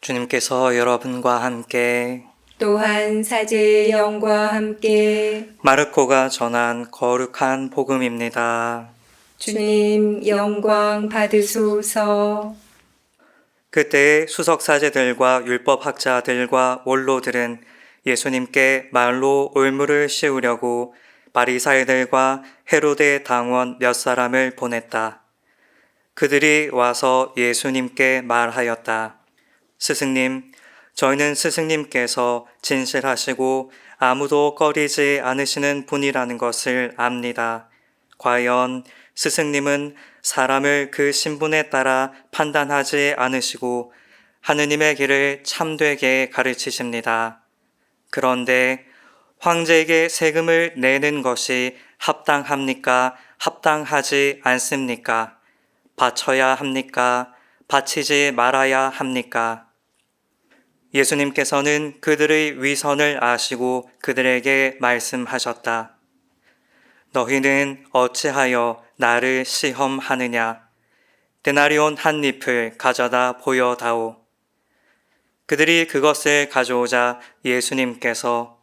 주님께서 여러분과 함께 또한 사제의 영과 함께 마르코가 전한 거룩한 복음입니다. 주님 영광 받으소서. 그때 수석사제들과 율법학자들과 원로들은 예수님께 말로 올무를 씌우려고 바리사이들과 헤로데 당원 몇 사람을 보냈다. 그들이 와서 예수님께 말하였다. 스승님, 저희는 스승님께서 진실하시고 아무도 꺼리지 않으시는 분이라는 것을 압니다. 과연 스승님은 사람을 그 신분에 따라 판단하지 않으시고 하느님의 길을 참되게 가르치십니다. 그런데 황제에게 세금을 내는 것이 합당합니까? 합당하지 않습니까? 바쳐야 합니까? 바치지 말아야 합니까? 예수님께서는 그들의 위선을 아시고 그들에게 말씀하셨다. 너희는 어찌하여 나를 시험하느냐? 데나리온 한 잎을 가져다 보여다오. 그들이 그것을 가져오자 예수님께서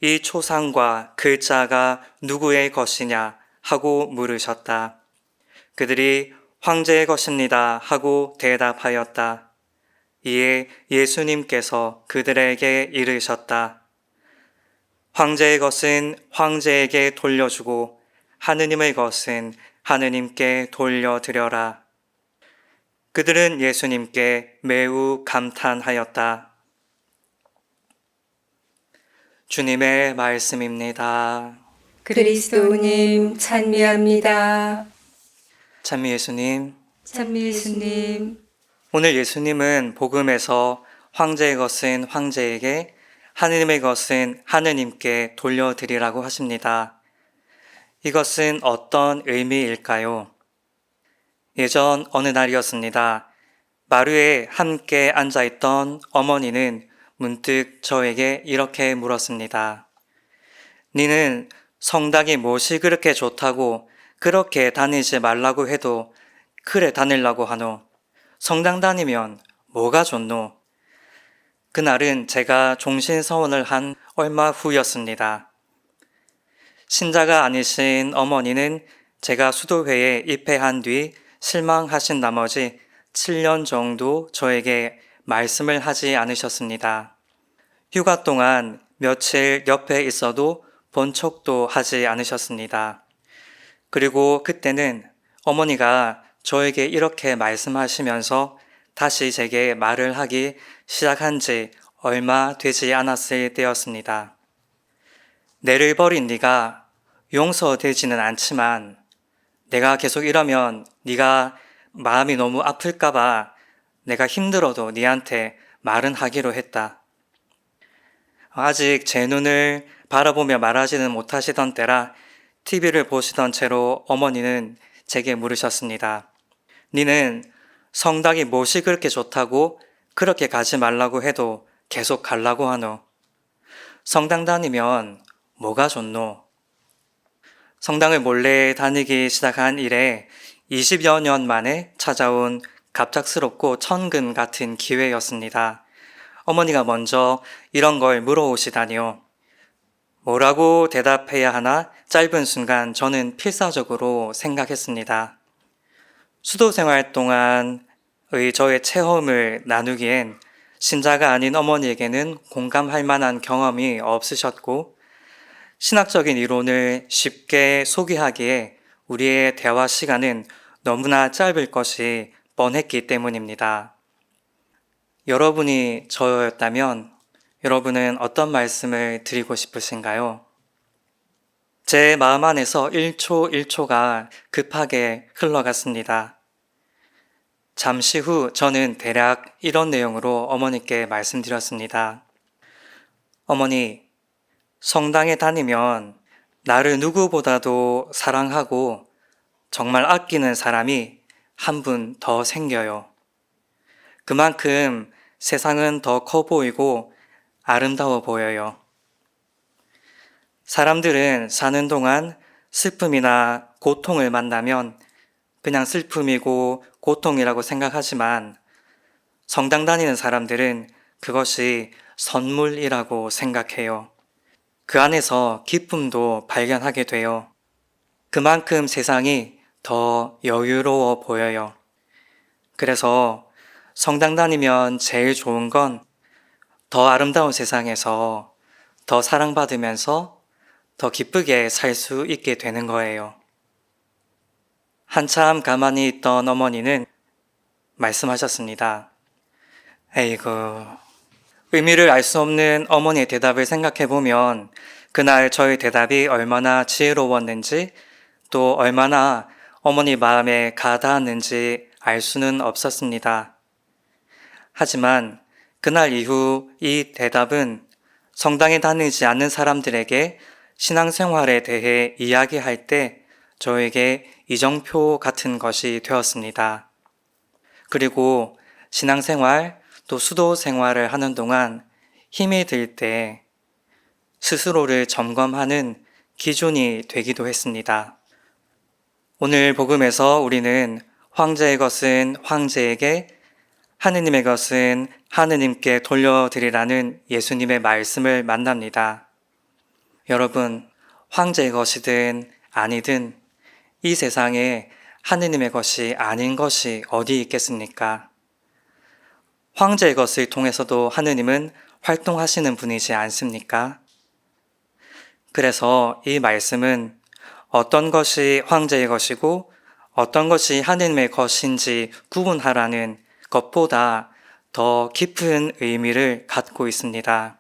이 초상과 글자가 누구의 것이냐 하고 물으셨다. 그들이 황제의 것입니다 하고 대답하였다. 이에 예수님께서 그들에게 이르셨다. 황제의 것은 황제에게 돌려주고 하느님의 것은 하느님께 돌려드려라. 그들은 예수님께 매우 감탄하였다. 주님의 말씀입니다. 그리스도님 찬미합니다. 찬미 예수님. 찬미 예수님. 오늘 예수님은 복음에서 황제의 것은 황제에게, 하느님의 것은 하느님께 돌려드리라고 하십니다. 이것은 어떤 의미일까요? 예전 어느 날이었습니다. 마루에 함께 앉아있던 어머니는 문득 저에게 이렇게 물었습니다. 니는 성당이 무엇이 그렇게 좋다고 그렇게 다니지 말라고 해도 그래 다니려고 하노? 성당 다니면 뭐가 좋노? 그날은 제가 종신서원을 한 얼마 후였습니다. 신자가 아니신 어머니는 제가 수도회에 입회한 뒤 실망하신 나머지 7년 정도 저에게 말씀을 하지 않으셨습니다. 휴가 동안 며칠 옆에 있어도 본 척도 하지 않으셨습니다. 그리고 그때는 어머니가 저에게 이렇게 말씀하시면서 다시 제게 말을 하기 시작한 지 얼마 되지 않았을 때였습니다. 내를 버린 네가 용서되지는 않지만 내가 계속 이러면 네가 마음이 너무 아플까봐 내가 힘들어도 네한테 말은 하기로 했다. 아직 제 눈을 바라보며 말하지는 못하시던 때라 TV를 보시던 채로 어머니는 제게 물으셨습니다. 니는 성당이 무엇이 그렇게 좋다고 그렇게 가지 말라고 해도 계속 가려고 하노? 성당 다니면 뭐가 좋노? 성당을 몰래 다니기 시작한 이래 20여 년 만에 찾아온 갑작스럽고 천금 같은 기회였습니다. 어머니가 먼저 이런 걸 물어오시다니요. 뭐라고 대답해야 하나 짧은 순간 저는 필사적으로 생각했습니다. 수도 생활 동안의 저의 체험을 나누기엔 신자가 아닌 어머니에게는 공감할 만한 경험이 없으셨고 신학적인 이론을 쉽게 소개하기에 우리의 대화 시간은 너무나 짧을 것이 뻔했기 때문입니다. 여러분이 저였다면 여러분은 어떤 말씀을 드리고 싶으신가요? 제 마음 안에서 1초 1초가 급하게 흘러갔습니다. 잠시 후 저는 대략 이런 내용으로 어머니께 말씀드렸습니다. 어머니, 성당에 다니면 나를 누구보다도 사랑하고 정말 아끼는 사람이 한 분 더 생겨요. 그만큼 세상은 더 커 보이고 아름다워 보여요. 사람들은 사는 동안 슬픔이나 고통을 만나면 그냥 슬픔이고 고통이라고 생각하지만 성당 다니는 사람들은 그것이 선물이라고 생각해요. 그 안에서 기쁨도 발견하게 돼요. 그만큼 세상이 더 여유로워 보여요. 그래서 성당 다니면 제일 좋은 건 더 아름다운 세상에서 더 사랑받으면서 더 기쁘게 살 수 있게 되는 거예요. 한참 가만히 있던 어머니는 말씀하셨습니다. 에이구, 의미를 알 수 없는 어머니의 대답을 생각해보면 그날 저의 대답이 얼마나 지혜로웠는지 또 얼마나 어머니 마음에 가닿았는지 알 수는 없었습니다. 하지만 그날 이후 이 대답은 성당에 다니지 않는 사람들에게 신앙생활에 대해 이야기할 때 저에게 이정표 같은 것이 되었습니다. 그리고 신앙생활 또 수도 생활을 하는 동안 힘이 들 때 스스로를 점검하는 기준이 되기도 했습니다. 오늘 복음에서 우리는 황제의 것은 황제에게, 하느님의 것은 하느님께 돌려드리라는 예수님의 말씀을 만납니다. 여러분, 황제의 것이든 아니든 이 세상에 하느님의 것이 아닌 것이 어디 있겠습니까? 황제의 것을 통해서도 하느님은 활동하시는 분이지 않습니까? 그래서 이 말씀은 어떤 것이 황제의 것이고 어떤 것이 하느님의 것인지 구분하라는 것보다 더 깊은 의미를 갖고 있습니다.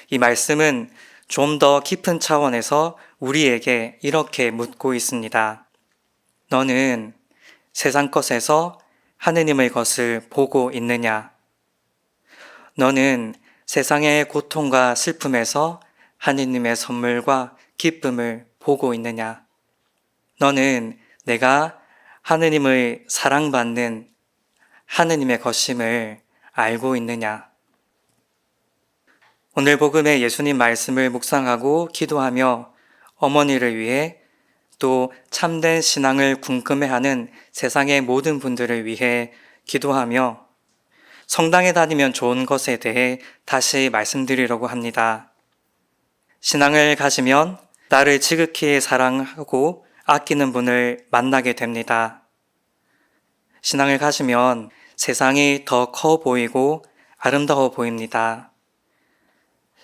이 말씀은 좀 더 깊은 차원에서 우리에게 이렇게 묻고 있습니다. 너는 세상 것에서 하느님의 것을 보고 있느냐? 너는 세상의 고통과 슬픔에서 하느님의 선물과 기쁨을 보고 있느냐? 너는 내가 하느님의 사랑받는 하느님의 것임을 알고 있느냐? 오늘 복음의 예수님 말씀을 묵상하고 기도하며 어머니를 위해 또 참된 신앙을 궁금해하는 세상의 모든 분들을 위해 기도하며 성당에 다니면 좋은 것에 대해 다시 말씀드리려고 합니다. 신앙을 가지면 나를 지극히 사랑하고 아끼는 분을 만나게 됩니다. 신앙을 가지면 세상이 더 커 보이고 아름다워 보입니다.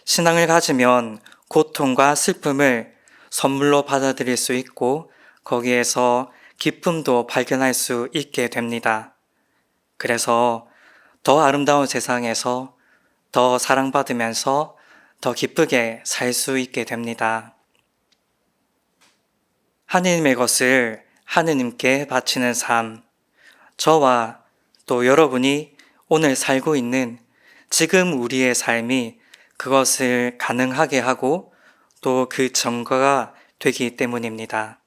신앙을 가지면 고통과 슬픔을 선물로 받아들일 수 있고 거기에서 기쁨도 발견할 수 있게 됩니다. 그래서 더 아름다운 세상에서 더 사랑받으면서 더 기쁘게 살 수 있게 됩니다. 하느님의 것을 하느님께 바치는 삶, 저와 또 여러분이 오늘 살고 있는 지금 우리의 삶이 그것을 가능하게 하고 또 그 증거가 되기 때문입니다.